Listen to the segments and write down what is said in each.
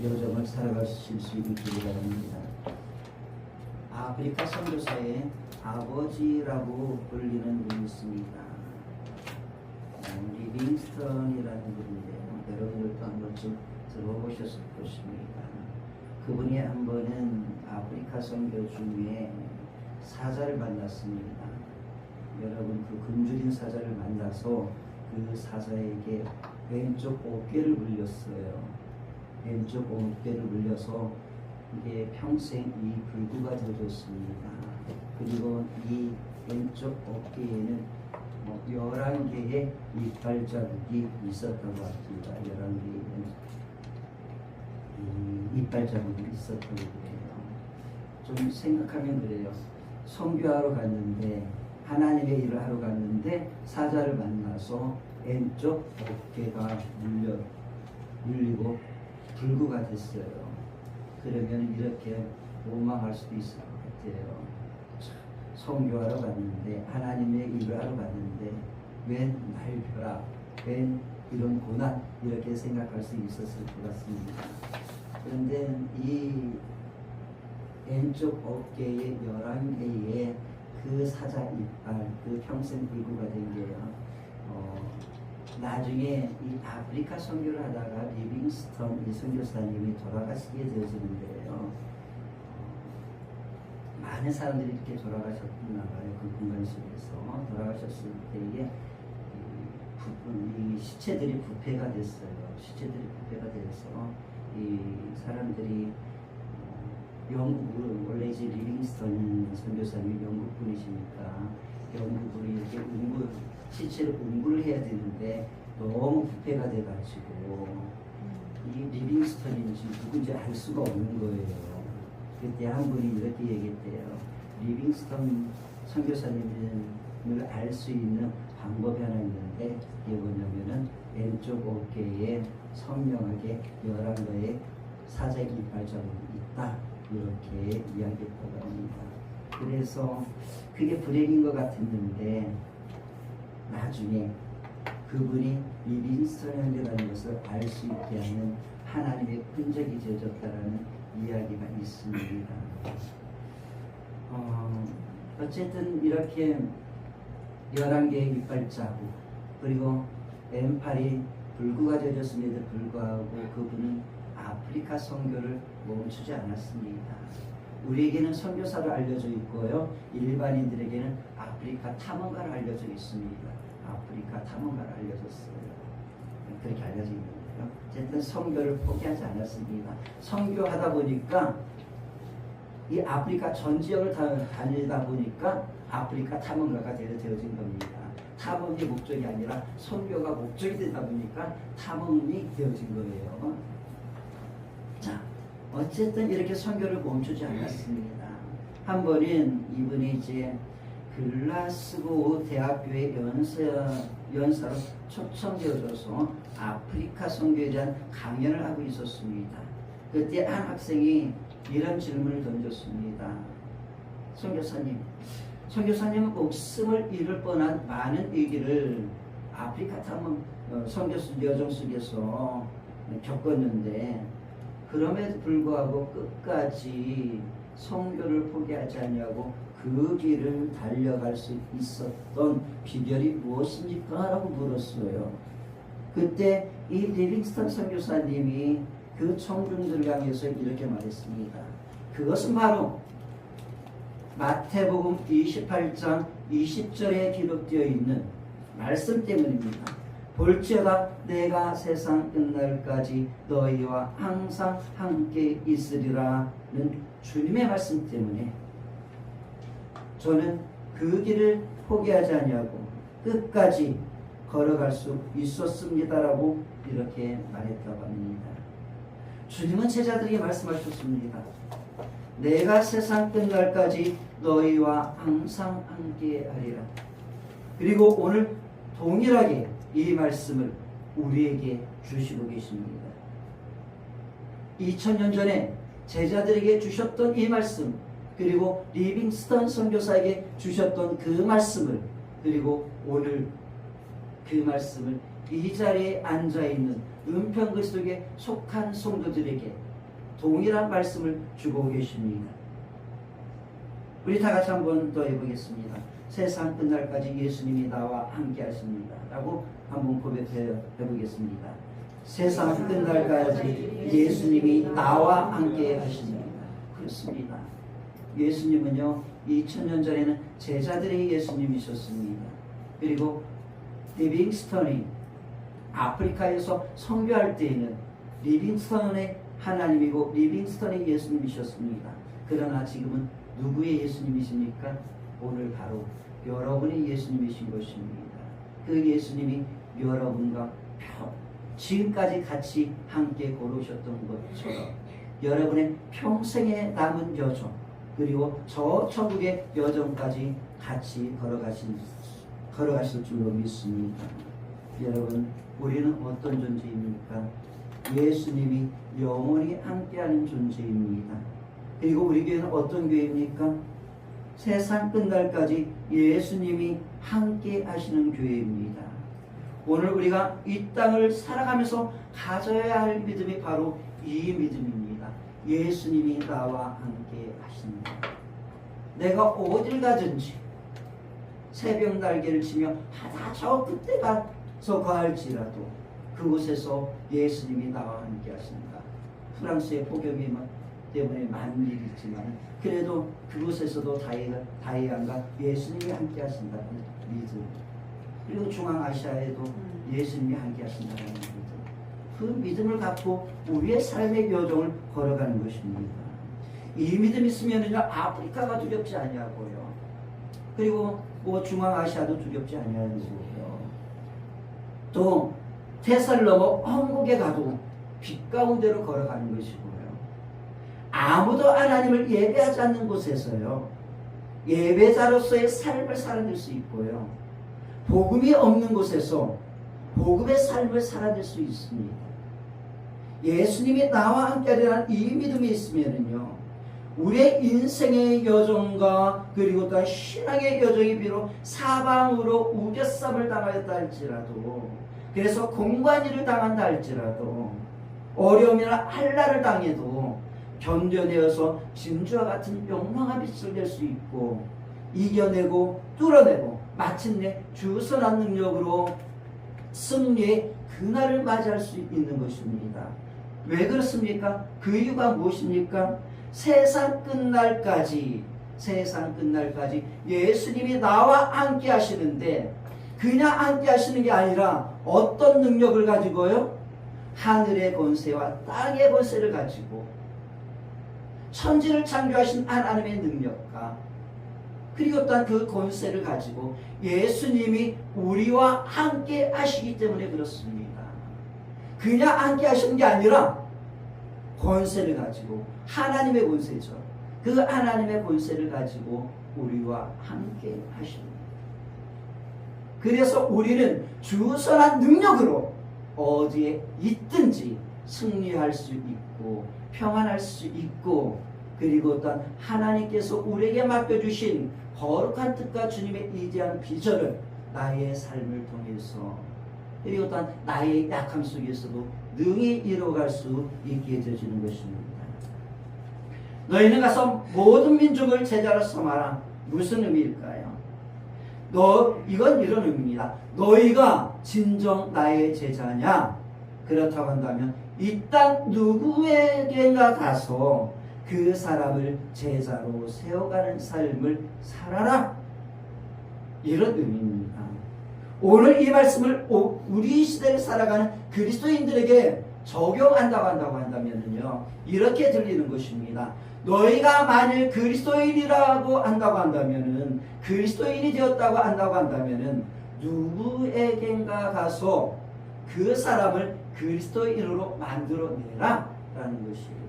여정을 살아가실 수 있기를 바랍니다. 아프리카 선교사의 아버지라고 불리는 분이 있습니다. 리빙스턴이라는 분인데요. 여러분들도 한 번쯤 들어보셨을 것입니다. 그분이 한 번은 아프리카 선교 중에 사자를 만났습니다. 여러분, 그 굶주린 사자를 만나서 그 사자에게 왼쪽 어깨를 물렸어요. 왼쪽 어깨를 물려서 이게 평생 이 불구가 되어졌습니다. 그리고 이 왼쪽 어깨에는 11개의 이빨 자국이 있었다고 합니다. 11개의 이빨 자국이 있었다고 그래요. 좀 생각하면 그래요. 선교하러 갔는데, 하나님의 일을 하러 갔는데 사자를 만나서 왼쪽 어깨가 물리고 불구가 됐어요. 그러면 이렇게 원망할 수도 있을 것 같아요. 선교하러 갔는데, 하나님의 일을 하러 갔는데 웬 날벼락, 웬 이런 고난, 이렇게 생각할 수 있었을 것 같습니다. 그런데 이 왼쪽 어깨의 11개의 그 사자 이빨, 그 평생 불구가 된 게요. 나중에 이 아프리카 선교를 하다가 리빙스턴 이 선교사님이 돌아가시게 되어지는데요. 많은 사람들이 이렇게 돌아가셨나 봐요. 그 공간 속에서 돌아가셨을 때에 이 시체들이 부패가 됐어요. 시체들이 부패가 돼서 이 사람들이 영국을, 원래 이제 리빙스턴 선교사님이 영국 분이시니까 영국으로 이렇게 시체를 운구를 해야 되는데 너무 부패가 돼가지고 이 리빙스턴인지 누군지 알 수가 없는 거예요. 그때 한 분이 이렇게 얘기했대요. 리빙스턴 선교사님을 알 수 있는 방법이 하나 있는데, 이게 뭐냐면은 왼쪽 어깨에 선명하게 11개의 사자 이빨 자국이 있다, 이렇게 이야기했다고 합니다. 그래서 그게 불행인 것 같았는데 나중에 그분이 리빙스턴 형제라는 것을 알 수 있게 하는 하나님의 흔적이 되어졌다라는 이야기가 있습니다. 어쨌든 이렇게 11개의 이빨 자국, 그리고 왼팔이 불구가 되어졌음에도 불구하고 그분은 아프리카 선교를 멈추지 않았습니다. 우리에게는 선교사로 알려져 있고요, 일반인들에게는 아프리카 탐험가로 알려져 있습니다. 아프리카 탐험가로 알려졌어요. 그렇게 알려져 있는데요. 어쨌든 선교를 포기하지 않았습니다. 선교하다 보니까 이 아프리카 전 지역을 다니다 보니까 아프리카 탐험가가 되어진 겁니다. 탐험이 목적이 아니라 선교가 목적이 되다 보니까 탐험이 되어진 거예요. 자, 어쨌든 이렇게 선교를 멈추지 않았습니다. 한 번은 이분이 이제 글라스고 대학교의 연사로 초청되어져서 아프리카 선교에 대한 강연을 하고 있었습니다. 그때 한 학생이 이런 질문을 던졌습니다. 선교사님은 목숨을 잃을 뻔한 많은 위기를 아프리카 탐험 선교 여정 속에서 겪었는데, 그럼에도 불구하고 끝까지 선교를 포기하지 않냐고 그 길을 달려갈 수 있었던 비결이 무엇입니까? 라고 물었어요. 그때 이 리빙스턴 선교사님이 그 청중들을 향해서 이렇게 말했습니다. 그것은 바로 마태복음 28장 20절에 기록되어 있는 말씀 때문입니다. 볼지어다 내가 세상 끝날까지 너희와 항상 함께 있으리라는 주님의 말씀 때문에 저는 그 길을 포기하지 아니하고 끝까지 걸어갈 수 있었습니다라고 이렇게 말했다고 합니다. 주님은 제자들에게 말씀하셨습니다. 내가 세상 끝날까지 너희와 항상 함께 하리라. 그리고 오늘 동일하게 이 말씀을 우리에게 주시고 계십니다. 2000년 전에 제자들에게 주셨던 이 말씀, 그리고 리빙스턴 선교사에게 주셨던 그 말씀을, 그리고 오늘 그 말씀을 이 자리에 앉아있는 은평글 속에 속한 성도들에게 동일한 말씀을 주고 계십니다. 우리 다 같이 한번 더 해보겠습니다. 세상 끝날까지 예수님이 나와 함께 하십니다 라고 한번 고백해 보겠습니다. 세상 끝날까지 예수님이 나와 함께 하십니다. 그렇습니다. 예수님은요 2000년 전에는 제자들의 예수님이셨습니다. 그리고 리빙스턴이 아프리카에서 선교할 때에는 리빙스턴의 하나님이고 리빙스턴의 예수님이셨습니다. 그러나 지금은 누구의 예수님이십니까? 오늘 바로 여러분의 예수님이신 것입니다. 그 예수님이 여러분과 지금까지 같이 함께 걸으셨던 것처럼 여러분의 평생에 남은 여정 그리고 저 천국의 여정까지 같이 걸어가실 줄로 믿습니다. 여러분, 우리는 어떤 존재입니까? 예수님이 영원히 함께하는 존재입니다. 그리고 우리 교회는 어떤 교회입니까? 세상 끝날까지 예수님이 함께 하시는 교회입니다. 오늘 우리가 이 땅을 살아가면서 가져야 할 믿음이 바로 이 믿음입니다. 예수님이 나와 함께 하십니다. 내가 어딜 가든지 새벽 날개를 치며 바다 저 끝에 가서 거할지라도 그곳에서 예수님이 나와 함께 하십니다. 프랑스의 폭염이 때문에 많은 일이 있지만 그래도 그곳에서도 다이안과 예수님이 함께 하신다는 믿음, 그리고 중앙아시아에도 예수님이 함께 하신다는 믿음, 그 믿음을 갖고 우리의 삶의 여정을 걸어가는 것입니다. 이 믿음 있으면 아프리카가 두렵지 아니하고요, 그리고 중앙아시아도 두렵지 아니하는 거고요, 또 태산을 넘어 한국에 가도 빛 가운데로 걸어가는 것이고요, 아무도 하나님을 예배하지 않는 곳에서요 예배자로서의 삶을 살아낼 수 있고요, 복음이 없는 곳에서 복음의 삶을 살아낼 수 있습니다. 예수님이 나와 함께하리라는 이 믿음이 있으면은요 우리의 인생의 여정과 그리고 또 신앙의 여정이 비록 사방으로 우겨쌈을 당하였다 할지라도, 그래서 공고한 일을 당한다 할지라도, 어려움이나 한란을 당해도 견뎌내어서 진주와 같은 영광한 빛을 낼 수 있고 이겨내고 뚫어내고 마침내 주선한 능력으로 승리의 그날을 맞이할 수 있는 것입니다. 왜 그렇습니까? 그 이유가 무엇입니까? 세상 끝날까지 예수님이 나와 함께 하시는데, 그냥 함께 하시는 게 아니라 어떤 능력을 가지고요? 하늘의 권세와 땅의 권세를 가지고 천지를 창조하신 하나님의 능력과 그리고 또한 그 권세를 가지고 예수님이 우리와 함께 하시기 때문에 그렇습니다. 그냥 함께 하시는 게 아니라 권세를 가지고, 하나님의 권세죠. 그 하나님의 권세를 가지고 우리와 함께 하십니다. 그래서 우리는 주선한 능력으로 어디에 있든지 승리할 수 있고 평안할 수 있고, 그리고 또한 하나님께서 우리에게 맡겨주신 거룩한 뜻과 주님의 이대한 비전을 나의 삶을 통해서, 그리고 또한 나의 약함 속에서도 능히 이루어갈 수 있게 해주는 것입니다. 너희는 가서 모든 민족을 제자로 삼아라. 무슨 의미일까요? 이건 이런 의미입니다. 너희가 진정 나의 제자냐? 그렇다고 한다면 이 땅 누구에게나 가서 그 사람을 제자로 세워가는 삶을 살아라, 이런 의미입니다. 오늘 이 말씀을 우리 시대를 살아가는 그리스도인들에게 적용한다고 한다면요 이렇게 들리는 것입니다. 너희가 만일 그리스도인이라고 한다고 한다면은, 그리스도인이 되었다고 한다고 한다면은 누구에겐가 가서 그 사람을 그리스도인으로 만들어내라 라는 것입니다.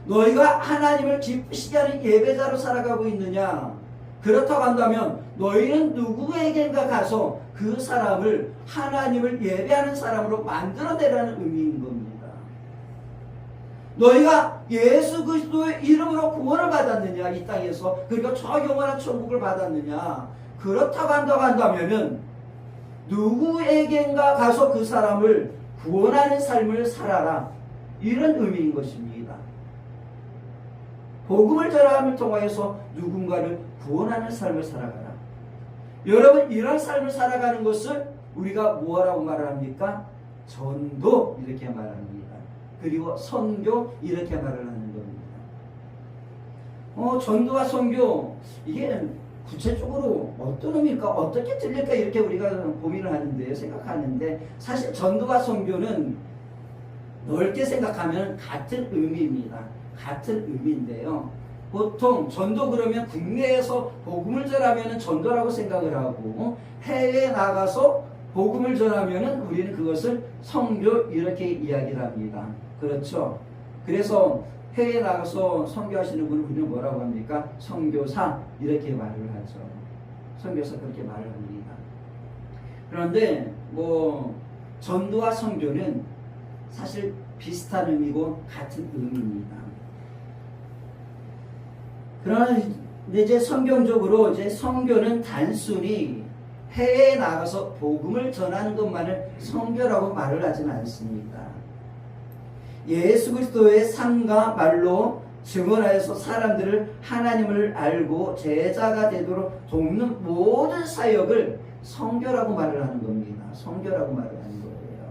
너희가 하나님을 기쁘시게 하는 예배자로 살아가고 있느냐? 그렇다고 한다면 너희는 누구에겐가 가서 그 사람을 하나님을 예배하는 사람으로 만들어내라는 의미인 겁니다. 너희가 예수 그리스도의 이름으로 구원을 받았느냐, 이 땅에서, 그리고 저 영원한 천국을 받았느냐? 그렇다고 한다면은 누구에겐가 가서 그 사람을 구원하는 삶을 살아라. 이런 의미인 것입니다. 복음을 전함을 통하여서 누군가를 구원하는 삶을 살아가라. 여러분, 이런 삶을 살아가는 것을 우리가 뭐라고 말을 합니까? 전도 이렇게 말합니다. 그리고 선교 이렇게 말을 하는 겁니다. 전도와 선교, 이게 구체적으로 어떤 의미일까? 어떻게 들릴까? 이렇게 우리가 고민을 하는데요. 생각하는데, 사실 전도와 선교는 넓게 생각하면 같은 의미입니다. 같은 의미인데요. 보통 전도 그러면 국내에서 복음을 전하면 전도라고 생각을 하고, 해외에 나가서 복음을 전하면 우리는 그것을 선교 이렇게 이야기를 합니다. 그렇죠? 그래서 해외에 나가서 선교하시는 분은 우리는 뭐라고 합니까? 선교사 이렇게 말을 하죠. 선교사 그렇게 말을 합니다. 그런데 전도와 선교는 사실 비슷한 의미고 같은 의미입니다. 그러나 이제 성경적으로 이제 선교는 단순히 해외에 나가서 복음을 전하는 것만을 선교라고 말을 하지는 않습니다. 예수 그리스도의 삶과 말로 증언하여서 사람들을 하나님을 알고 제자가 되도록 돕는 모든 사역을 선교라고 말을 하는 겁니다. 선교라고 말을 하는 거예요.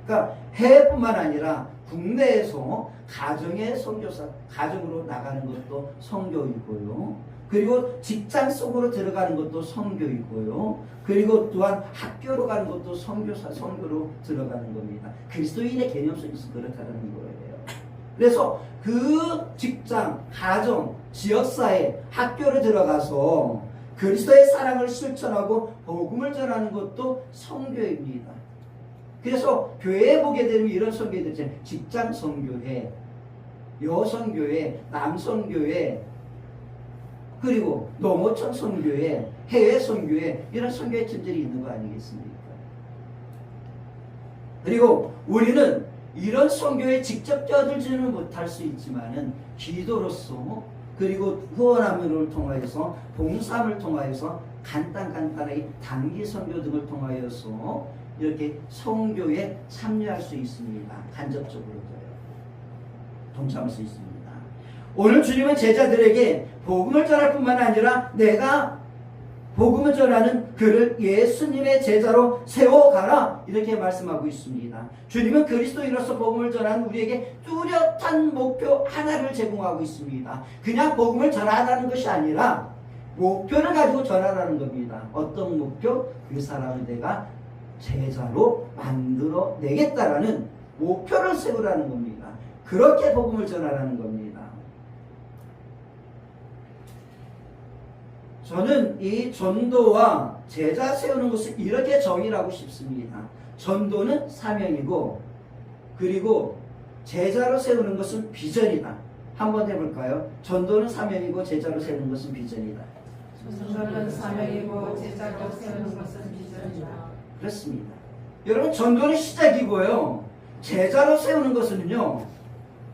그러니까 해외뿐만 아니라 국내에서 가정의 선교사, 가정으로 나가는 것도 선교이고요. 그리고 직장 속으로 들어가는 것도 선교이고요. 그리고 또한 학교로 가는 것도 선교로 들어가는 겁니다. 그리스도인의 개념 속에서 그렇다는 거예요. 그래서 그 직장, 가정, 지역사회, 학교로 들어가서 그리스도의 사랑을 실천하고 복음을 전하는 것도 선교입니다. 그래서 교회에 보게 되면 이런 선교회들 있잖아요. 직장 선교회, 여선교회, 남선교회, 그리고 농어촌 선교회, 해외 선교회, 이런 선교회 팀들이 있는 거 아니겠습니까? 그리고 우리는 이런 선교에 직접 껴들지는 못할 수 있지만은 기도로서, 그리고 후원함을 통하여서, 봉사함을 통하여서, 간단하게 단기 선교 등을 통하여서 이렇게 선교에 참여할 수 있습니다. 간접적으로도요. 동참할 수 있습니다. 오늘 주님은 제자들에게 복음을 전할 뿐만 아니라 내가 복음을 전하는 그를 예수님의 제자로 세워가라 이렇게 말씀하고 있습니다. 주님은 그리스도인으로서 복음을 전하는 우리에게 뚜렷한 목표 하나를 제공하고 있습니다. 그냥 복음을 전하라는 것이 아니라 목표를 가지고 전하라는 겁니다. 어떤 목표? 그 사람을 내가 제자로 만들어 내겠다라는 목표를 세우라는 겁니다. 그렇게 복음을 전하라는 겁니다. 저는 이 전도와 제자 세우는 것을 이렇게 정의하고 싶습니다. 전도는 사명이고, 그리고 제자로 세우는 것은 비전이다. 한번 해볼까요? 전도는 사명이고 제자로 세우는 것은 비전이다. 전도는 사명이고 제자로 세우는 것은 비전이다. 그렇습니다. 여러분, 전도는 시작이고요. 제자로 세우는 것은요,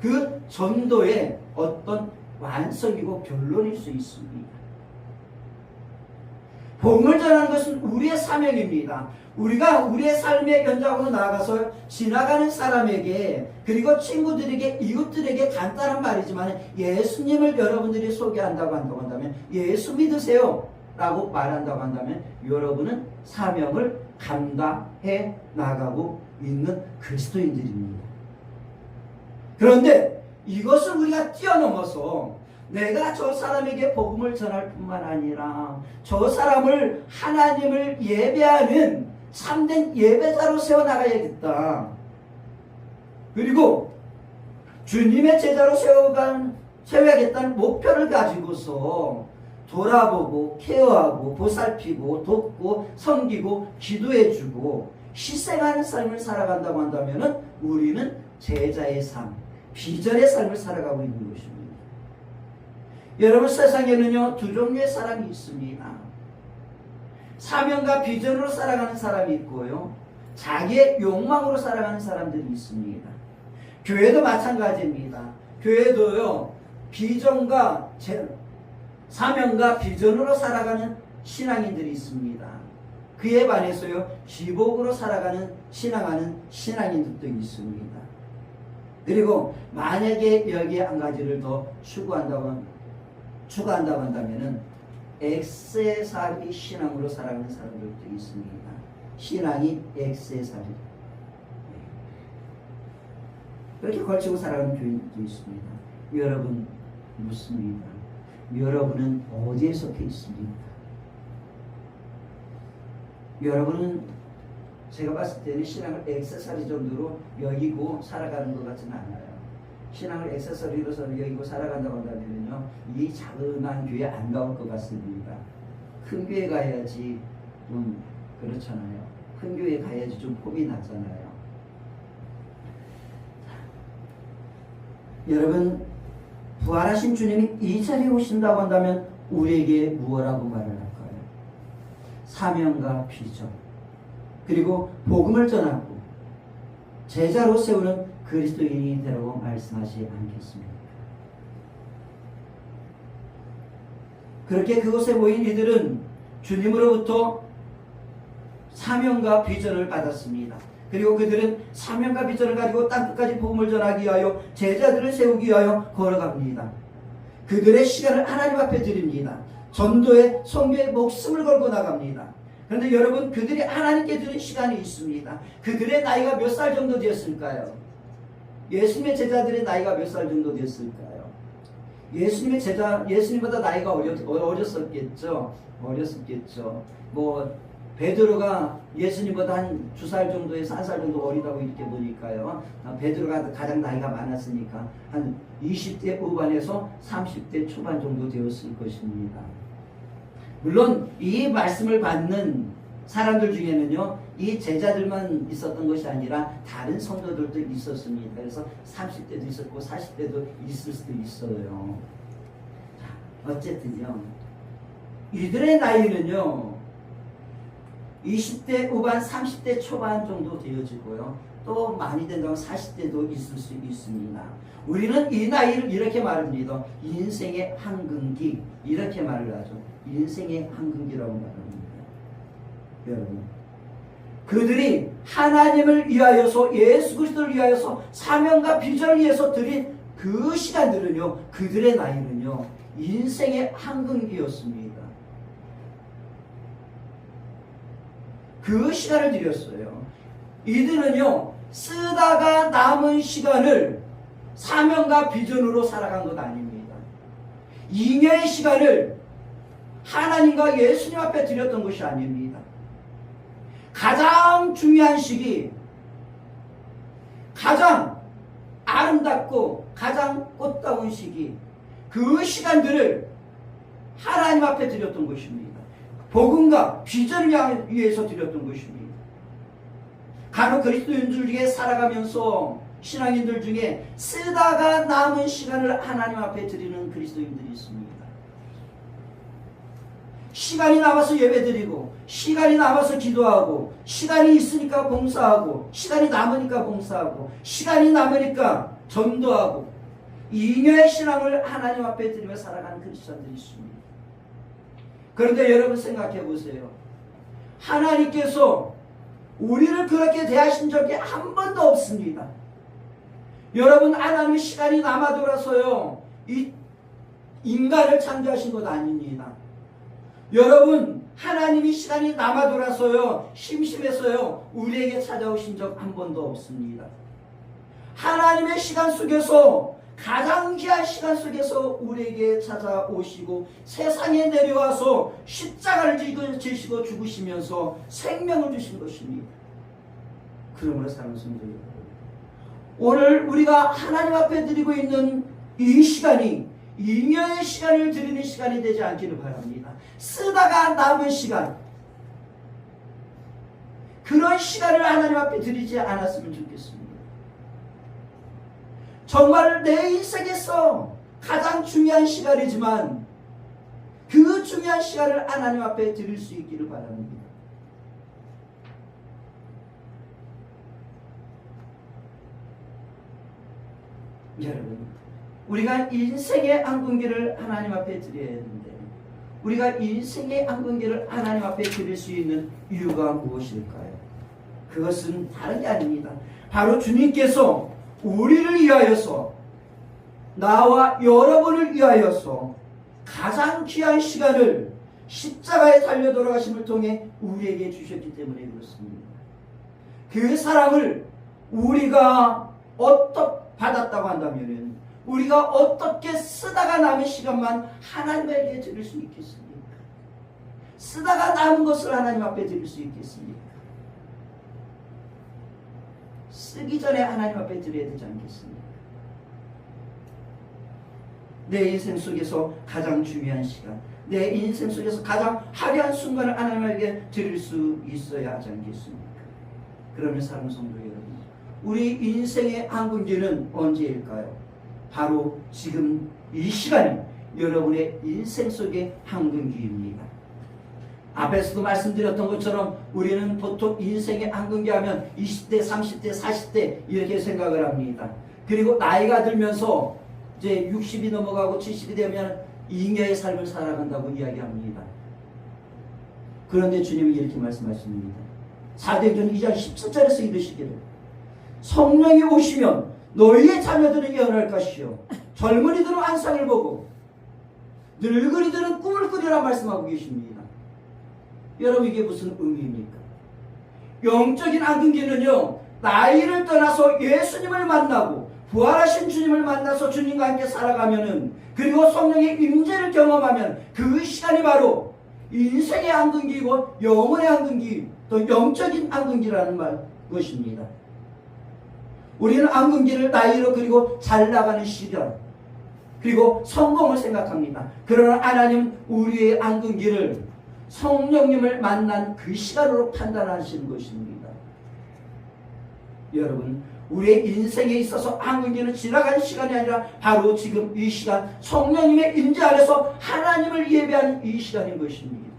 그 전도의 어떤 완성이고 결론일 수 있습니다. 복음을 전하는 것은 우리의 사명입니다. 우리가 우리의 삶의 현장으로 나아가서 지나가는 사람에게, 그리고 친구들에게, 이웃들에게 간단한 말이지만 예수님을 여러분들이 소개한다고 한다면, 예수 믿으세요 라고 말한다고 한다면 여러분은 사명을 감당해 나가고 있는 그리스도인들입니다. 그런데 이것을 우리가 뛰어넘어서 내가 저 사람에게 복음을 전할 뿐만 아니라 저 사람을 하나님을 예배하는 참된 예배자로 세워나가야겠다. 그리고 주님의 제자로 세워야겠다는 목표를 가지고서 돌아보고 케어하고 보살피고 돕고 섬기고 기도해주고 희생하는 삶을 살아간다고 한다면 우리는 제자의 삶, 비전의 삶을 살아가고 있는 것입니다. 여러분, 세상에는요 두 종류의 사람이 있습니다. 사명과 비전으로 살아가는 사람이 있고요, 자기의 욕망으로 살아가는 사람들이 있습니다. 교회도 마찬가지입니다. 교회도요 비전과 사명과 비전으로 살아가는 신앙인들이 있습니다. 그에 반해서요 기복으로 살아가는 신앙하는 신앙인들도 있습니다. 그리고 만약에 여기에 한 가지를 더 추구한다고 한다면은 액세서리 신앙으로 살아가는 사람들도 있습니다. 신앙이 액세서리 그렇게 걸치고 살아가는 교인들도 있습니다. 여러분 묻습니다. 여러분은 어디에 속해 있습니까? 여러분은 제가 봤을 때는 신앙을 액세서리 정도로 여기고 살아가는 것 같지는 않아요. 신앙을 액세서리로서 여기고 살아간다고 한다면요 이 자그마한 교회 안 나올 것 같습니다. 큰 교회 가야지 좀 그렇잖아요. 큰 교회 가야지 좀 폼이 나잖아요. 여러분 부활하신 주님이 이 자리에 오신다고 한다면 우리에게 무엇라고 말을 할까요? 사명과 비전 그리고 복음을 전하고 제자로 세우는 그리스도인이 되라고 말씀하지 않겠습니까? 그렇게 그곳에 모인 이들은 주님으로부터 사명과 비전을 받았습니다. 그리고 그들은 사명과 비전을 가지고 땅끝까지 복음을 전하기 위하여 제자들을 세우기 위하여 걸어갑니다. 그들의 시간을 하나님 앞에 드립니다. 전도에 선교에 목숨을 걸고 나갑니다. 그런데 여러분 그들이 하나님께 드린 시간이 있습니다. 그들의 나이가 몇 살 정도 되었을까요? 예수님의 제자들의 나이가 몇 살 정도 되었을까요? 예수님보다 나이가 어렸었겠죠. 뭐 베드로가 예수님보다 한 2살 정도에서 1살 정도 어리다고 이렇게 보니까요. 베드로가 가장 나이가 많았으니까 한 20대 후반에서 30대 초반 정도 되었을 것입니다. 물론 이 말씀을 받는 사람들 중에는요 이 제자들만 있었던 것이 아니라 다른 성도들도 있었습니다. 그래서 30대도 있었고 40대도 있을 수도 있어요. 자, 어쨌든요 이들의 나이는요 20대 후반 30대 초반 정도 되어지고요 또 많이 된다면 40대도 있을 수 있습니다. 우리는 이 나이를 이렇게 말합니다. 인생의 한근기 이렇게 말을 하죠. 인생의 한근기라고 말합니다. 여러분 그들이 하나님을 위하여서 예수 그리스도를 위하여서 사명과 비전을 위해서 드린 그 시간들은요 그들의 나이는요 인생의 한근기였습니다. 그 시간을 드렸어요. 이들은요 쓰다가 남은 시간을 사명과 비전으로 살아간 것 아닙니다. 잉여의 시간을 하나님과 예수님 앞에 드렸던 것이 아닙니다. 가장 중요한 시기, 가장 아름답고 가장 꽃다운 시기, 그 시간들을 하나님 앞에 드렸던 것입니다. 복음과 비전을 위해서 드렸던 것입니다. 간혹 그리스도인들 중에 살아가면서 신앙인들 중에 쓰다가 남은 시간을 하나님 앞에 드리는 그리스도인들이 있습니다. 시간이 남아서 예배드리고 시간이 남아서 기도하고 시간이 있으니까 봉사하고 시간이 남으니까 봉사하고 시간이 남으니까 전도하고 잉여의 신앙을 하나님 앞에 드리며 살아가는 크리스천들이 있습니다. 그런데 여러분 생각해 보세요. 하나님께서 우리를 그렇게 대하신 적이 한 번도 없습니다. 여러분 하나님의 시간이 남아 돌아서요 이 인간을 창조하신 것 아닙니다. 여러분 하나님이 시간이 남아 돌아서요 심심해서요 우리에게 찾아오신 적 한 번도 없습니다. 하나님의 시간 속에서 가장 귀한 시간 속에서 우리에게 찾아오시고 세상에 내려와서 십자가를 지시고 죽으시면서 생명을 주신 것입니다. 그러므로 사랑하는 성도 여러분, 오늘 우리가 하나님 앞에 드리고 있는 이 시간이 잉여의 시간을 드리는 시간이 되지 않기를 바랍니다. 쓰다가 남은 시간, 그런 시간을 하나님 앞에 드리지 않았으면 좋겠습니다. 정말 내 인생에서 가장 중요한 시간이지만 그 중요한 시간을 하나님 앞에 드릴 수 있기를 바랍니다. 여러분, 우리가 인생의 한 분기를 하나님 앞에 드려야 하는데 우리가 인생의 안근기를 하나님 앞에 드릴 수 있는 이유가 무엇일까요? 그것은 다른 게 아닙니다. 바로 주님께서 우리를 위하여서, 나와 여러분을 위하여서 가장 귀한 시간을 십자가에 달려 돌아가심을 통해 우리에게 주셨기 때문에 그렇습니다. 그 사랑을 우리가 어떻게 받았다고 한다면, 우리가 어떻게 쓰다가 남은 시간만 하나님에게 드릴 수 있겠습니까? 쓰다가 남은 것을 하나님 앞에 드릴 수 있겠습니까? 쓰기 전에 하나님 앞에 드려야 되지 않겠습니까? 내 인생 속에서 가장 중요한 시간, 내 인생 속에서 가장 화려한 순간을 하나님에게 드릴 수 있어야 하지 않겠습니까? 그러면 사랑하는 성도 여러분, 우리 인생의 한군기는 언제일까요? 바로 지금 이 시간이 여러분의 인생 속의 한군기입니다. 앞에서도 말씀드렸던 것처럼 우리는 보통 인생의 한군기 하면 20대, 30대, 40대 이렇게 생각을 합니다. 그리고 나이가 들면서 이제 60이 넘어가고 70이 되면 잉여의 삶을 살아간다고 이야기합니다. 그런데 주님이 이렇게 말씀하십니다. 사도행전 2장 17절에서 이르시기를 성령이 오시면 너희의 자녀들은 예언할 것이요 젊은이들은 환상을 보고 늙은이들은 꿈을 꾸리라 말씀하고 계십니다. 여러분, 이게 무슨 의미입니까? 영적인 안근기는요, 나이를 떠나서 예수님을 만나고 부활하신 주님을 만나서 주님과 함께 살아가면은, 그리고 성령의 임재를 경험하면 그 시간이 바로 인생의 안근기이고 영혼의 안근기, 또 영적인 안근기라는 것입니다. 우리는 안근기를 나이로 그리고 잘 나가는 시간, 그리고 성공을 생각합니다. 그러나 하나님 우리의 안근기를 성령님을 만난 그 시간으로 판단하시는 것입니다. 여러분, 우리의 인생에 있어서 안근기는 지나간 시간이 아니라 바로 지금 이 시간, 성령님의 임재 안에서 하나님을 예배하는 이 시간인 것입니다.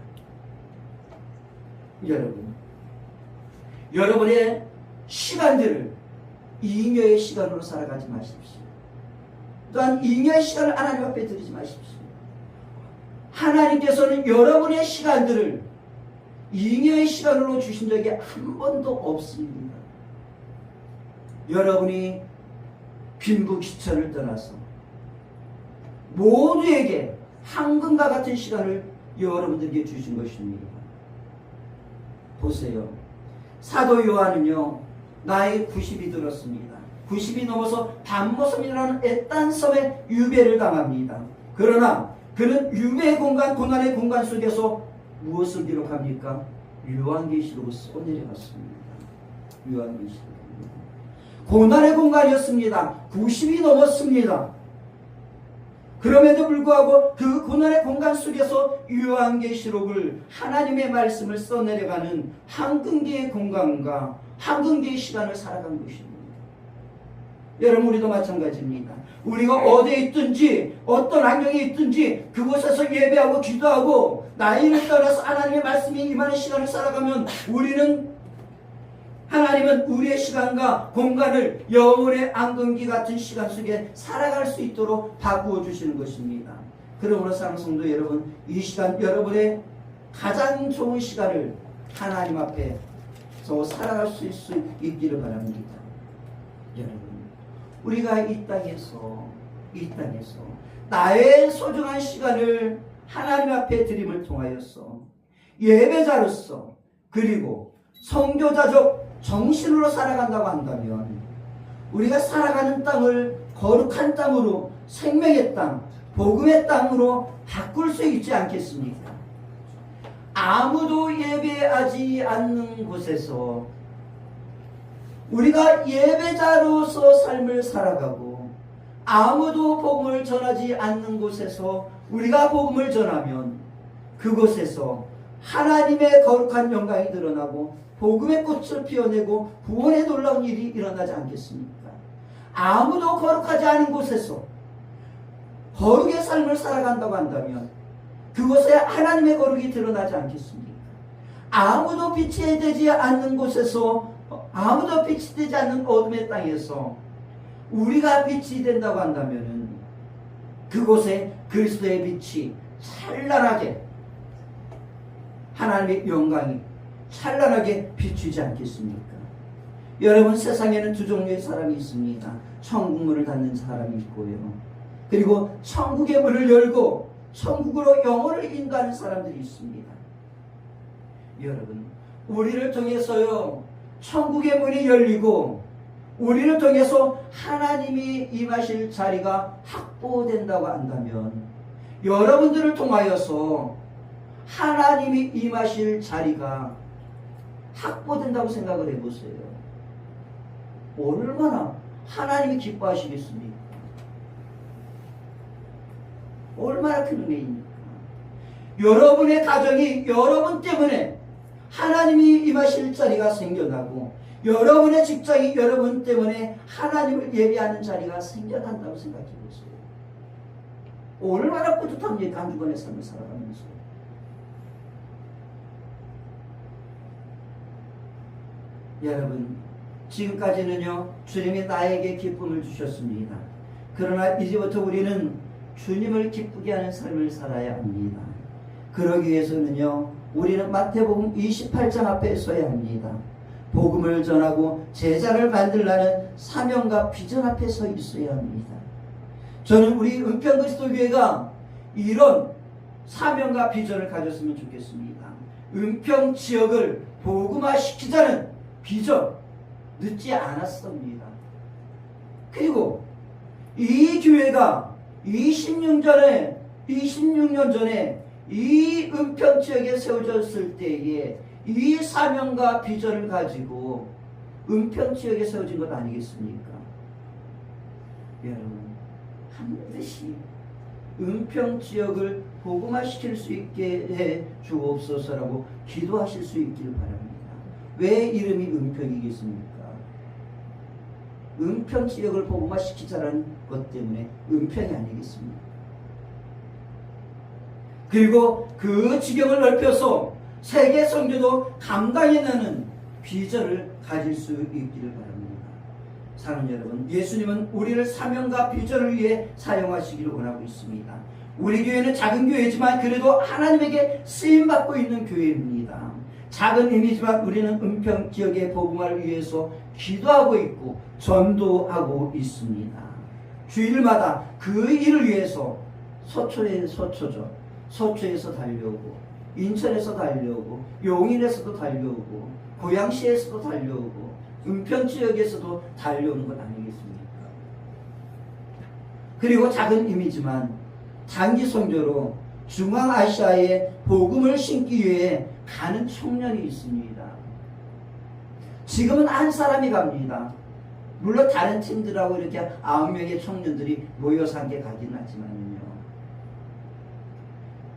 여러분의 시간들을 잉여의 시간으로 살아가지 마십시오. 또한 잉여의 시간을 하나님 앞에 드리지 마십시오. 하나님께서는 여러분의 시간들을 잉여의 시간으로 주신 적이 한 번도 없습니다. 여러분이 빈부귀천을 떠나서 모두에게 황금과 같은 시간을 여러분들에게 주신 것입니다. 보세요. 사도 요한은요, 나이 90이 들었습니다. 90이 넘어서 반모섬이라는 애딴 섬에 유배를 당합니다. 그러나 그는 유배의 공간, 고난의 공간 속에서 무엇을 기록합니까? 요한계시록을 써내려갔습니다. 요한계시록. 고난의 공간이었습니다. 90이 넘었습니다. 그럼에도 불구하고 그 고난의 공간 속에서 요한계시록을, 하나님의 말씀을 써내려가는 황금기의 공간과 황금기의 시간을 살아간 것입니다. 여러분, 우리도 마찬가지입니다. 우리가 어디에 있든지 어떤 환경에 있든지 그곳에서 예배하고 기도하고 나이를 떠나서 하나님의 말씀이 임하는 시간을 살아가면 하나님은 우리의 시간과 공간을 영혼의 안근기 같은 시간 속에 살아갈 수 있도록 바꾸어 주시는 것입니다. 그러므로 사랑하는 성도 여러분, 이 시간 여러분의 가장 좋은 시간을 하나님 앞에서 살아갈 수 있기를 바랍니다. 여러분, 우리가 이 땅에서 나의 소중한 시간을 하나님 앞에 드림을 통하여서 예배자로서 그리고 선교자적 정신으로 살아간다고 한다면, 우리가 살아가는 땅을 거룩한 땅으로, 생명의 땅, 복음의 땅으로 바꿀 수 있지 않겠습니까? 아무도 예배하지 않는 곳에서 우리가 예배자로서 삶을 살아가고, 아무도 복음을 전하지 않는 곳에서 우리가 복음을 전하면 그곳에서 하나님의 거룩한 영광이 드러나고 복음의 꽃을 피워내고 구원의 놀라운 일이 일어나지 않겠습니까? 아무도 거룩하지 않은 곳에서 거룩의 삶을 살아간다고 한다면 그곳에 하나님의 거룩이 드러나지 않겠습니까? 아무도 빛이 되지 않는 곳에서, 아무도 빛이 되지 않는 어둠의 땅에서 우리가 빛이 된다고 한다면 그곳에 그리스도의 빛이 찬란하게 하나님의 영광이 찬란하게 비추지 않겠습니까? 여러분, 세상에는 두 종류의 사람이 있습니다. 천국 문을 닫는 사람이 있고요, 그리고 천국의 문을 열고 천국으로 영혼을 인도하는 사람들이 있습니다. 여러분, 우리를 통해서요 천국의 문이 열리고 우리를 통해서 하나님이 임하실 자리가 확보된다고 한다면, 여러분들을 통하여서 하나님이 임하실 자리가 확보된다고 생각을 해보세요. 얼마나 하나님이 기뻐하시겠습니까? 얼마나 큰 은혜입니까? 여러분의 가정이 여러분 때문에 하나님이 임하실 자리가 생겨나고, 여러분의 직장이 여러분 때문에 하나님을 예배하는 자리가 생겨난다고 생각해 보세요. 얼마나 뿌듯합니까? 한 주간의 삶을 살아가면서. 여러분, 지금까지는요 주님이 나에게 기쁨을 주셨습니다. 그러나 이제부터 우리는 주님을 기쁘게 하는 삶을 살아야 합니다. 그러기 위해서는요 우리는 마태복음 28장 앞에 서야 합니다. 복음을 전하고 제자를 만들라는 사명과 비전 앞에 서 있어야 합니다. 저는 우리 은평그리스도교회가 이런 사명과 비전을 가졌으면 좋겠습니다. 은평 지역을 복음화시키자는 비전, 늦지 않았습니다. 그리고 이 교회가 26년 전에 이 은평 지역에 세워졌을 때에 이 사명과 비전을 가지고 은평 지역에 세워진 것 아니겠습니까? 여러분, 반드시 은평 지역을 복음화시킬 수 있게 해 주옵소서라고 기도하실 수 있기를 바랍니다. 왜 이름이 은평이겠습니까? 은평 지역을 복음화시키자는 것 때문에 은평이 아니겠습니까? 그리고 그 지경을 넓혀서 세계 선교도 감당해내는 비전을 가질 수 있기를 바랍니다. 사랑하는 여러분, 예수님은 우리를 사명과 비전을 위해 사용하시기를 원하고 있습니다. 우리 교회는 작은 교회지만 그래도 하나님에게 쓰임받고 있는 교회입니다. 작은 힘이지만 우리는 은평 지역의 복음화를 위해서 기도하고 있고 전도하고 있습니다. 주일마다 그 일을 위해서 서초에서 달려오고, 인천에서 달려오고, 용인에서도 달려오고, 고양시에서도 달려오고, 은평 지역에서도 달려오는 것 아니겠습니까? 그리고 작은 힘이지만 단기 선교로 중앙아시아에 복음을 심기 위해 가는 청년이 있습니다. 지금은 한 사람이 갑니다. 물론 다른 팀들하고 이렇게 9명의 청년들이 모여서 함께 가긴 하지만요,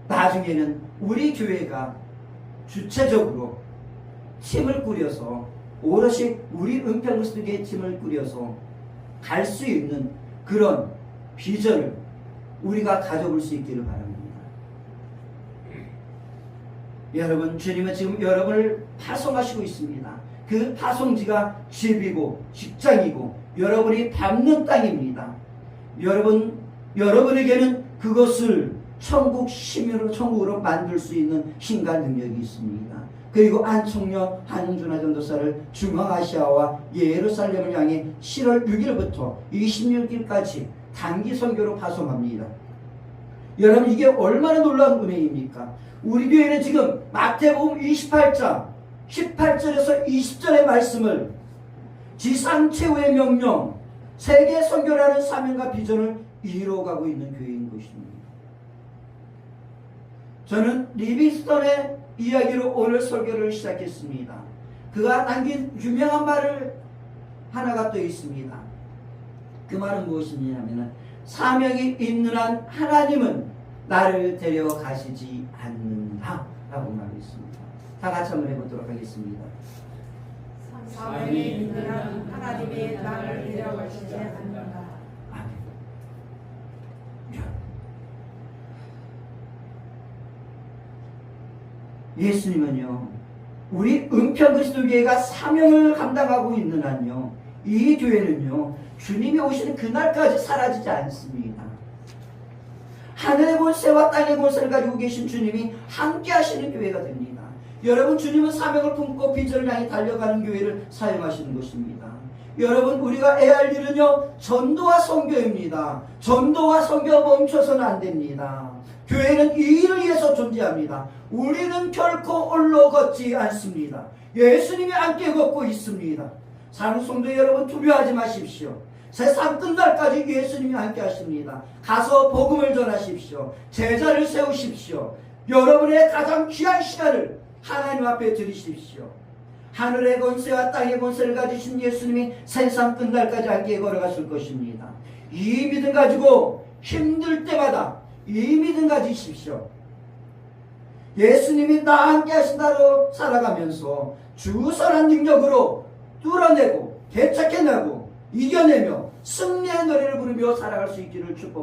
나중에는 우리 교회가 주체적으로 팀을 꾸려서 오롯이 우리 은평그리스도교회 팀을 꾸려서 갈 수 있는 그런 비전을 우리가 가져볼 수 있기를 바랍니다. 여러분, 주님은 지금 여러분을 파송하시고 있습니다. 그 파송지가 집이고 직장이고 여러분이 밟는 땅입니다. 여러분에게는 그것을 천국으로 만들 수 있는 힘과 능력이 있습니다. 그리고 안총령 한준하 전도사를 중앙아시아와 예루살렘을 향해 7월 6일부터 26일까지 단기 선교로 파송합니다. 여러분, 이게 얼마나 놀라운 은혜입니까? 우리 교회는 지금 마태복음 28장 18절에서 20절의 말씀을 지상 최후의 명령, 세계 선교라는 사명과 비전을 이루어가고 있는 교회인 것입니다. 저는 리빙스턴의 이야기로 오늘 설교를 시작했습니다. 그가 남긴 유명한 말을 하나가 또 있습니다. 그 말은 무엇이냐면, 사명이 있는 한 하나님은 나를 데려가시지 않는다 라고 말했습니다. 다 같이 한번 해보도록 하겠습니다. 사명이 있는 한 하나님이 나를 데려가시지 않는다. 아멘. 예수님은요, 우리 은평그리스도교회가 사명을 감당하고 있는 한요, 이 교회는요 주님이 오시는 그날까지 사라지지 않습니다. 하늘의 권세와 땅의 권세를 가지고 계신 주님이 함께 하시는 교회가 됩니다. 여러분, 주님은 사명을 품고 비전을 향해 달려가는 교회를 사용하시는 것입니다. 여러분, 우리가 해야 할 일은요, 전도와 선교입니다. 전도와 선교 멈춰서는 안 됩니다. 교회는 이 일을 위해서 존재합니다. 우리는 결코 홀로 걷지 않습니다. 예수님이 함께 걷고 있습니다. 사랑하는 성도 여러분, 두려워하지 마십시오. 세상 끝날까지 예수님이 함께 하십니다. 가서 복음을 전하십시오. 제자를 세우십시오. 여러분의 가장 귀한 시간을 하나님 앞에 드리십시오. 하늘의 권세와 땅의 권세를 가지신 예수님이 세상 끝날까지 함께 걸어가실 것입니다. 이 믿음 가지고 힘들 때마다 이 믿음 가지십시오. 예수님이 나와 함께 하신다로 살아가면서 주 선한 능력으로 뚫어내고 개척해내고 이겨내며 승리의 노래를 부르며 살아갈 수 있기를 축복합니다.